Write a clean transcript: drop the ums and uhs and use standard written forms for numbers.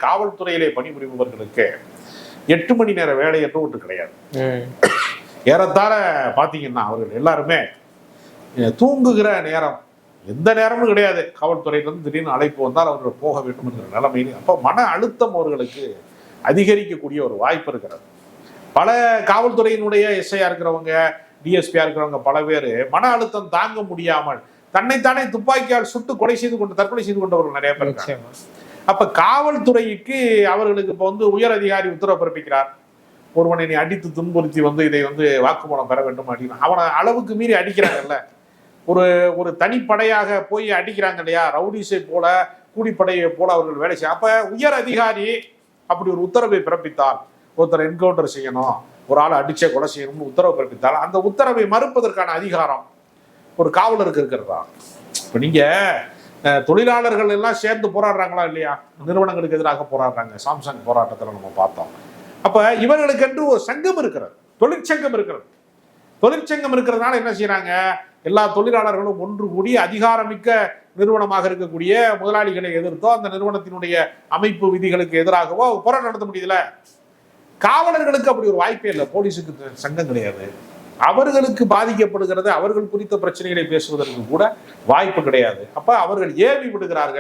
காவல்துறையிலே பணிபுரிபவர்களுக்கு 8 மணி நேர வேலை என்று ஒன்று கிடையாது. ஏறத்தாழ பாத்தீங்கன்னா அவர்கள் எல்லாருமே தூங்குகிற நேரம் எந்த நேரமும் கிடையாது. காவல்துறையிலிருந்து திடீர்னு அழைப்பு வந்தால் அவர்கள் போக வேண்டும் என்கிற நிலைமையில் அப்ப மன அழுத்தம் அவர்களுக்கு அதிகரிக்கக்கூடிய ஒரு வாய்ப்பு இருக்கிறது. பல காவல்துறையினுடைய எஸ்ஐயா இருக்கிறவங்க, டிஎஸ்பியா இருக்கிறவங்க பல பேர் மன அழுத்தம் தாங்க முடியாமல் தன்னைத்தானே துப்பாக்கியால் சுட்டு தற்கொலை செய்து கொண்டவர்கள் நிறைய பேர் இருக்காங்க. அப்ப காவல்துறைக்கு அவர்களுக்கு இப்ப உயர் அதிகாரி உத்தரவு பிறப்பிக்கிறார், ஒருவனை நீ அடித்து துன்புறுத்தி இதை வாக்குமூலம் பெற வேண்டும் அப்படின்னு அவனை அளவுக்கு மீறி அடிக்கிறாங்கல்ல. ஒரு தனிப்படையாக போய் அடிக்கிறாங்க இல்லையா, ரவுடிஸை போல கூலிப்படையை போல அவர்கள் வேலை செய்ய. அப்ப உயர் அதிகாரி அப்படி ஒரு உத்தரவை பிறப்பித்தால், ஒருத்தர் என்கவுண்டர் செய்யணும், ஒரு ஆளை அடிச்சே கொலை செய்யணும்னு உத்தரவு பிறப்பித்தால் அந்த உத்தரவை மறுப்பதற்கான அதிகாரம் ஒரு காவலருக்கு இருக்கிறதா? இப்ப நீங்க தொழிலாளர்கள் எல்லாம் சேர்ந்து போராடுறாங்களா இல்லையா, நிறுவனங்களுக்கு எதிராக போராடுறாங்க. சாம்சங் போராட்டத்தில் நம்ம பார்த்தோம். அப்ப இவர்களுக்கு என்று ஒரு சங்கம் இருக்கிறது, தொழிற்சங்கம் இருக்கிறது. தொழிற்சங்கம் இருக்கிறதுனால என்ன செய்யறாங்க, எல்லா தொழிலாளர்களும் ஒன்று கூடி அதிகாரமிக்க நிறுவனமாக இருக்கக்கூடிய முதலாளிகளை எதிர்த்தோ அந்த நிறுவனத்தினுடைய அமைப்பு விதிகளுக்கு எதிராகவோ போராட்டம் நடத்த முடியுதுல. காவலர்களுக்கு அப்படி ஒரு வாய்ப்பே இல்லை. போலீஸுக்கு சங்கம் கிடையாது. அவர்களுக்கு பாதிக்கப்படுகிறது, அவர்கள் குறித்த பிரச்சனைகளை பேசுவதற்கு கூட வாய்ப்பு கிடையாது. அப்ப அவர்கள் ஏவி விடுகிறார்கள்.